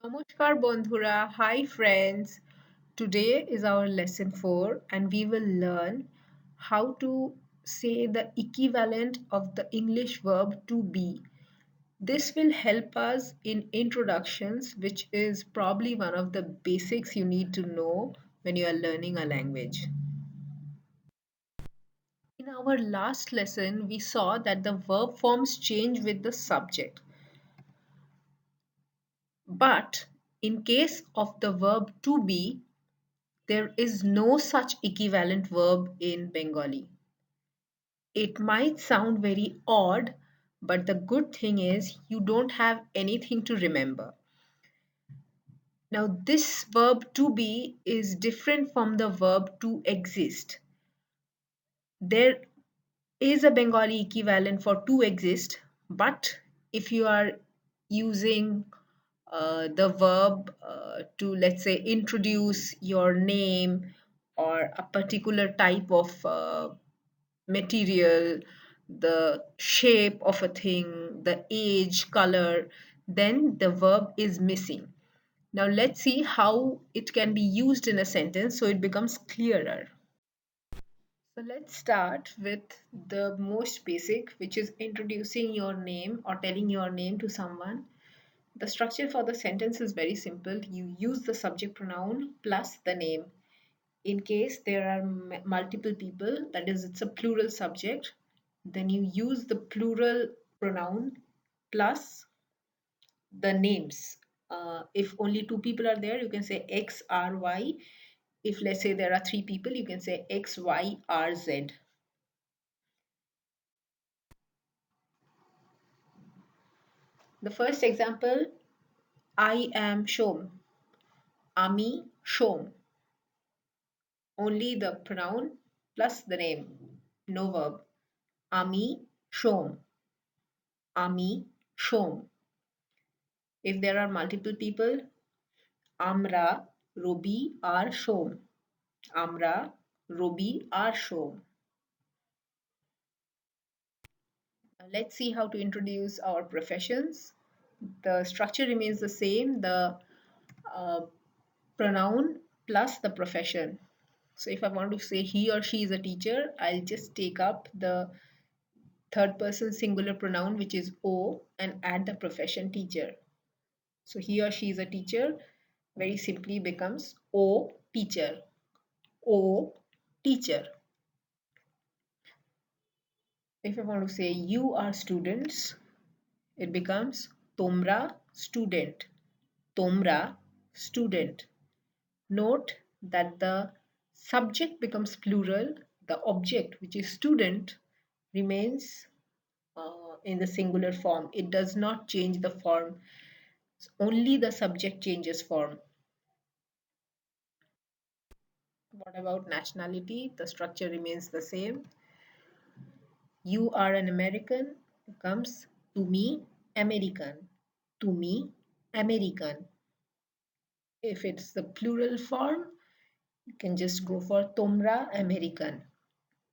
Namaskar Bondhura, hi friends. Today is our lesson 4 and we will learn how to say the equivalent of the English verb to be. This will help us in introductions, which is probably one of the basics you need to know when you are learning a language. In our last lesson, we saw that the verb forms change with the subject. But in case of the verb to be, there is no such equivalent verb in Bengali. It might sound very odd, but the good thing is you don't have anything to remember. Now, this verb to be is different from the verb to exist. There is a Bengali equivalent for to exist, but if you are using the verb to, let's say, introduce your name or a particular type of material, the shape of a thing, the age, color, then the verb is missing. Now let's see how it can be used in a sentence so it becomes clearer. So let's start with the most basic, which is introducing your name or telling your name to someone. The structure for the sentence is very simple. You use the subject pronoun plus the name. In case there are multiple people, that is, it's a plural subject, then you use the plural pronoun plus the names. If only two people are there, you can say X, R, Y. If let's say there are three people, you can say X, Y, R, Z. The first example, I am Shom. Ami Shom. Only the pronoun plus the name. No verb. Ami Shom. Ami Shom. If there are multiple people, Amra Robi R Shom. Amra Robi R Shom. Now let's see how to introduce our professions. The structure remains the same. The uh, pronoun plus the profession. So if I want to say he or she is a teacher, I'll just take up the third person singular pronoun, which is O, and add the profession teacher. So he or she is a teacher, very simply becomes O teacher. O teacher. If I want to say you are students, it becomes Tomra student. Tomra student. Note that the subject becomes plural, the object, which is student, remains in the singular form. It does not change the form, only the subject changes form. What about nationality? The structure remains the same. You are an American becomes to me American. To me American. If it's the plural form, you can just go for Tomra American.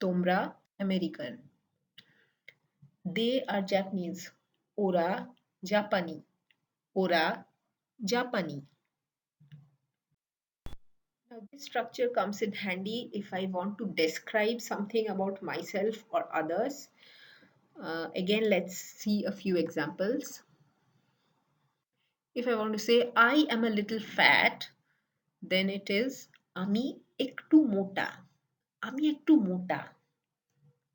Tomra American. They are Japanese. Ora Japani. Ora Japani. Now, this structure comes in handy if I want to describe something about myself or others. Again, let's see a few examples. If I want to say I am a little fat, then it is Ami ektu mota. Ami ektu mota.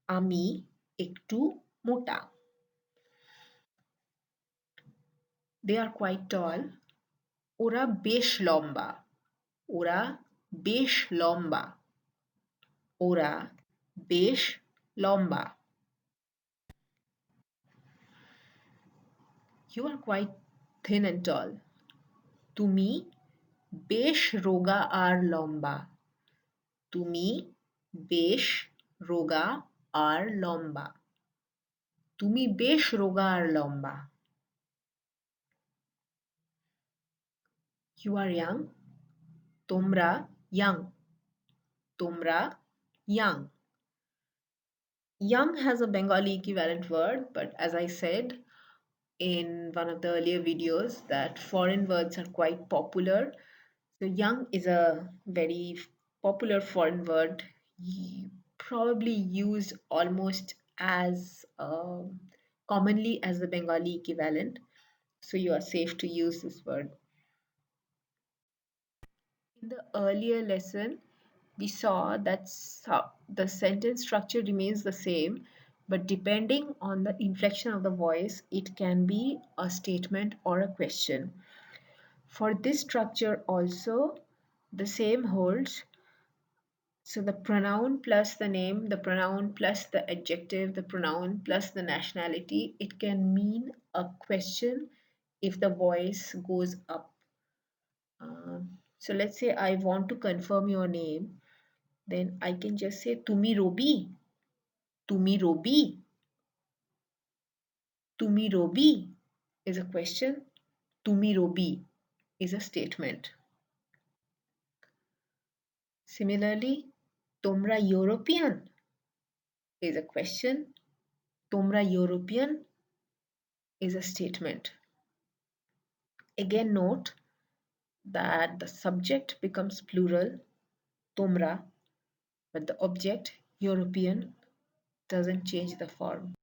Ami ektu mota. They are quite tall. Ora besh lomba. Ora besh lomba. Ora besh lomba. You are quite thin and tall. তুমি বেশ রোগা আর লম্বা। তুমি বেশ রোগা আর লম্বা। তুমি বেশ রোগা আর লম্বা। You are young. তোমরা young. তোমরা young. Young has a Bengali equivalent word, but as I said, in one of the earlier videos that foreign words are quite popular. So, young is a very popular foreign word, probably used almost as commonly as the Bengali equivalent. So, you are safe to use this word. In the earlier lesson, we saw that the sentence structure remains the same, but depending on the inflection of the voice, it can be a statement or a question. For this structure also, the same holds. So the pronoun plus the name, the pronoun plus the adjective, the pronoun plus the nationality, it can mean a question if the voice goes up. So let's say I want to confirm your name, then I can just say Tumi Robi, Tumi Robi, Tumi Robi is a question, Tumi Robi is a statement. Similarly, Tomra European is a question, Tomra European is a statement. Again, note that the subject becomes plural, Tomra, but the object, European, doesn't change the form.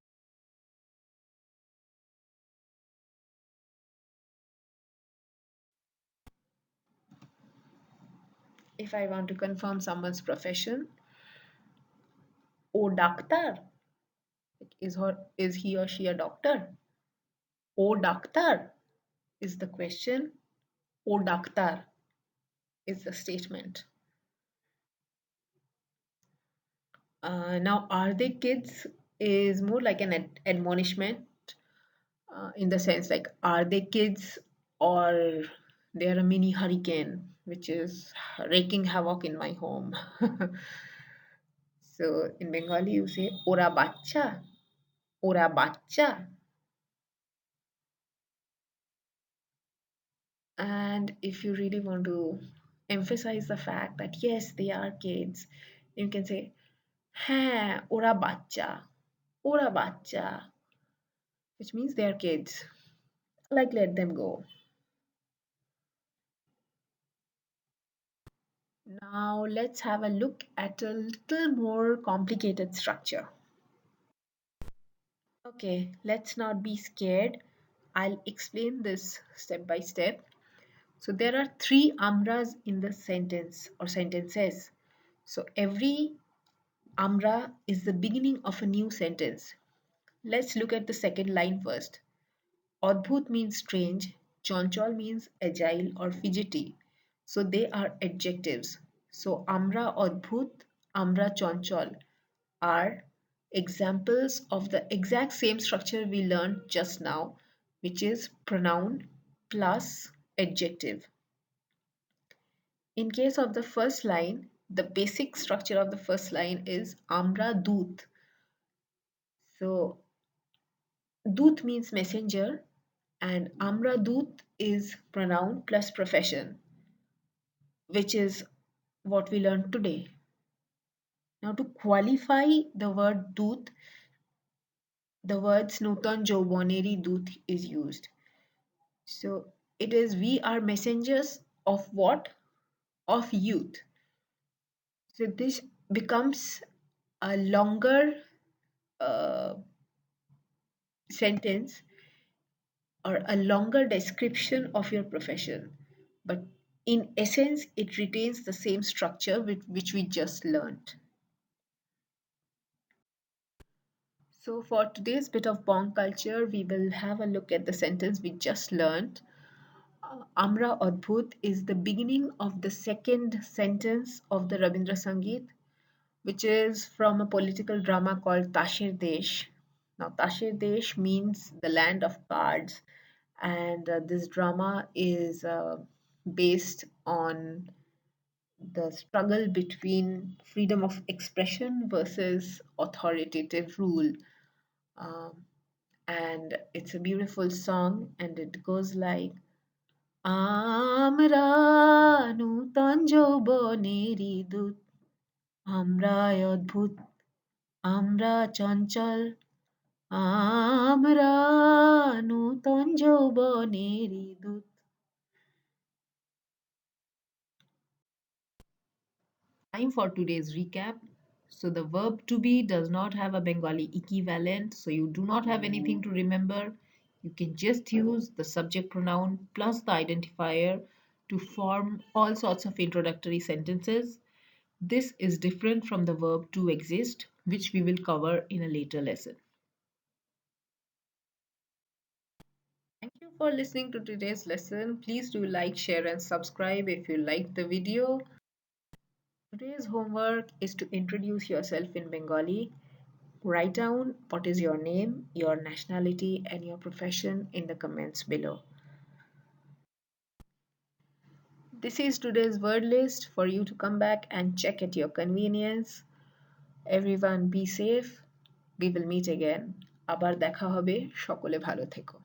If I want to confirm someone's profession, O doctor, is he or she a doctor? O doctor is the question. O doctor is the statement. Now, are they kids is more like an admonishment in the sense like, are they kids or they are a mini hurricane which is wreaking havoc in my home? So in Bengali, you say, Ora bacha, Ora bacha. And if you really want to emphasize the fact that yes, they are kids, you can say, Ha, ora ora bacha, which means they are kids. Like, let them go. Now, let's have a look at a little more complicated structure. Okay, let's not be scared. I'll explain this step by step. So, there are three amras in the sentence or sentences. So, every Amra is the beginning of a new sentence. Let's look at the second line first. Adbhut means strange, Chonchol means agile or fidgety. So they are adjectives. So Amra Adbhut, Amra Chonchol are examples of the exact same structure we learned just now, which is pronoun plus adjective. In case of the first line, the basic structure of the first line is Amra Dut. So Dut means messenger and Amra Dut is pronoun plus profession, which is what we learned today. Now, to qualify the word Dut, the words Nutan Joboneri Dut is used. So it is we are messengers of what? Of youth. So this becomes a longer uh, sentence or a longer description of your profession. But in essence, it retains the same structure which we just learned. So, for today's bit of Bong culture, we will have a look at the sentence we just learned. Amra Adbhut is the beginning of the second sentence of the Rabindra Sangeet, which is from a political drama called Tashir Desh. Now, Tashir Desh means the land of cards, and this drama is based on the struggle between freedom of expression versus authoritative rule. Um, and it's a beautiful song, and it goes like Amra নূতন যৌবনেরই দূত আমরা অদ্ভুত আমরা চঞ্চল আমরা নূতন যৌবনেরই দূত। Time for today's recap. So, the verb to be does not have a Bengali equivalent, so you do not have anything to remember. You can just use the subject pronoun plus the identifier to form all sorts of introductory sentences. This is different from the verb to exist, which we will cover in a later lesson. Thank you for listening to today's lesson. Please do like, share, and subscribe if you liked the video. Today's homework is to introduce yourself in Bengali. Write down what is your name, your nationality, and your profession in the comments below. This is today's word list for you to come back and check at your convenience. Everyone be safe. We will meet again. আবার দেখা হবে সকলে ভালো থেকো